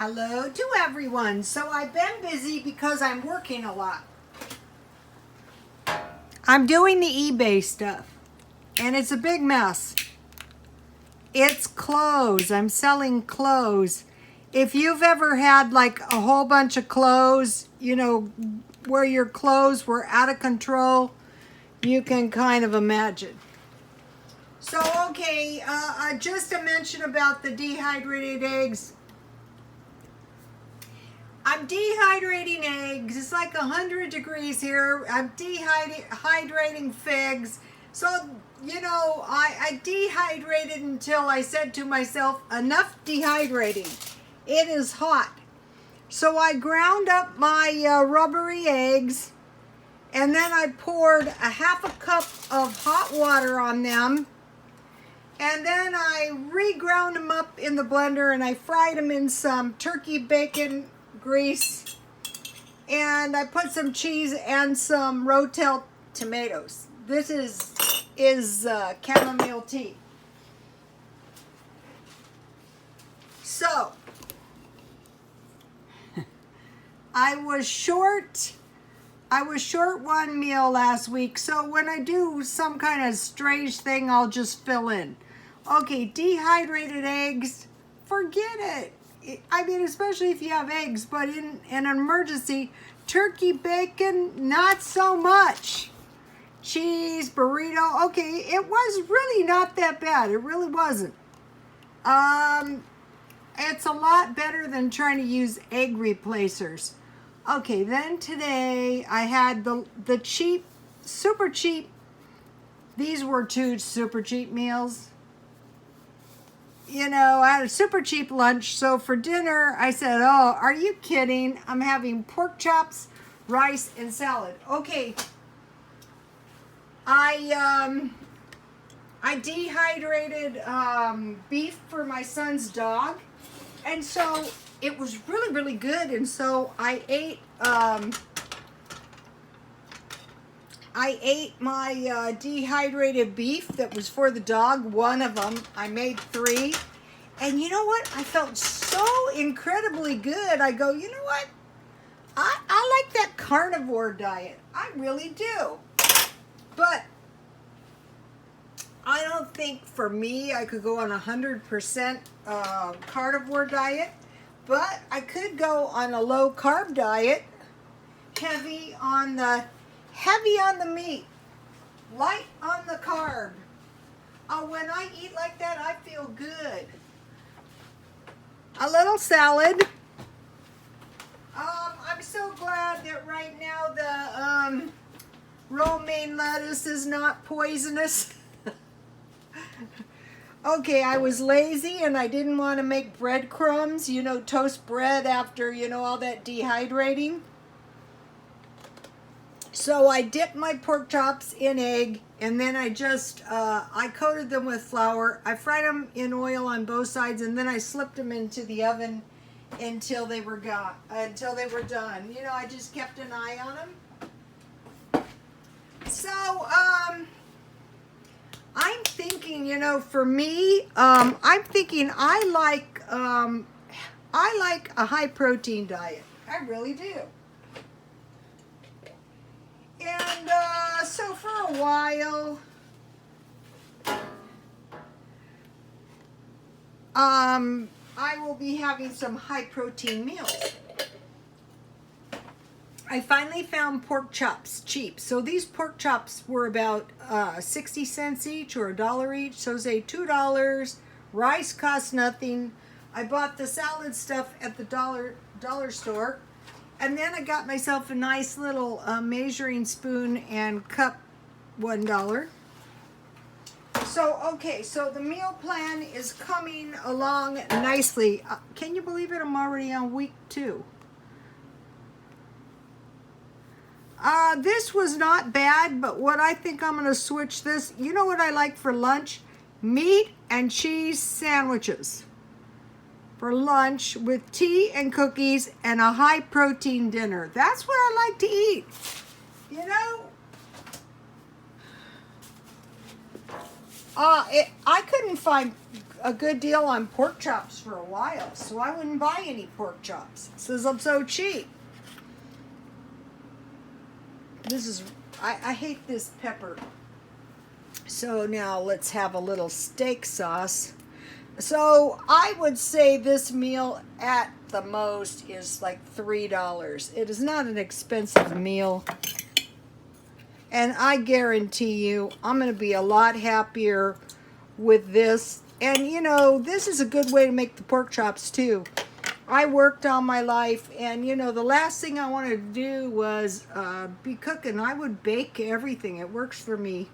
Hello to everyone. So I've been busy because I'm working a lot. I'm doing the eBay stuff and it's a big mess. It's clothes. I'm selling clothes. If you've ever had like a whole bunch of clothes, you know, where your clothes were out of control, you can kind of imagine. So, okay, just a mention about the dehydrated eggs. I'm dehydrating eggs. It's like 100 degrees here. I'm dehydrating figs. So, you know, I dehydrated until I said to myself, enough dehydrating. It is hot. So I ground up my rubbery eggs, and then I poured a half a cup of hot water on them. And then I reground them up in the blender and I fried them in some turkey bacon grease. And I put some cheese and some Rotel tomatoes. This is chamomile tea. So, I was short one meal last week. So when I do some kind of strange thing, I'll just fill in. Okay, dehydrated eggs, forget it. I mean, especially if you have eggs, but in an emergency, turkey bacon, not so much. Cheese, burrito, okay, it was really not that bad. It really wasn't. It's a lot better than trying to use egg replacers. Okay, then today I had the cheap, super cheap, these were 2 super cheap meals. You know, I had a super cheap lunch, so for dinner I said, oh, are you kidding? I'm having pork chops, rice, and salad. Okay, I dehydrated beef for my son's dog, and so it was really, really good, and so I ate my dehydrated beef that was for the dog, one of them. I made 3. And you know what? I felt so incredibly good. I go, you know what? I like that carnivore diet. I really do. But I don't think for me I could go on 100% carnivore diet. But I could go on a low carb diet, heavy on the meat, light on the carb. When I eat like that, I feel good. A little salad. I'm so glad that right now the romaine lettuce is not poisonous. Okay, I was lazy and I didn't want to make breadcrumbs, you know, toast bread after, you know, all that dehydrating. So I dipped my pork chops in egg, and then I just, I coated them with flour. I fried them in oil on both sides, and then I slipped them into the oven until they were done. You know, I just kept an eye on them. So, I'm thinking, you know, for me, I'm thinking I like a high protein diet. I really do. And so for a while, I will be having some high protein meals. I finally found pork chops cheap. So these pork chops were about 60 cents each or $1 each. So say $2. Rice cost nothing. I bought the salad stuff at the dollar store. And then I got myself a nice little measuring spoon and cup, $1. So, okay, so the meal plan is coming along nicely. Can you believe it? I'm already on week 2. This was not bad, but what I think I'm going to switch this, you know what I like for lunch? Meat and cheese sandwiches. For lunch with tea and cookies and a high protein dinner. That's what I like to eat. You know, I couldn't find a good deal on pork chops for a while, so I wouldn't buy any pork chops. It says I'm so cheap. This is, I hate this pepper. So now let's have a little steak sauce. So I would say this meal at the most is like $3. It is not an expensive meal. And I guarantee you, I'm going to be a lot happier with this. And you know, this is a good way to make the pork chops too. I worked all my life, and you know, the last thing I wanted to do was be cooking. I would bake everything. It works for me.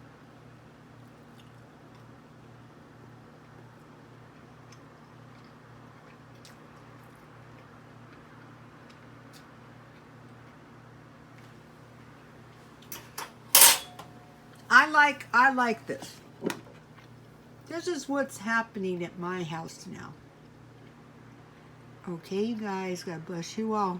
I like this. This is what's happening at my house now. Okay, you guys, God bless you all.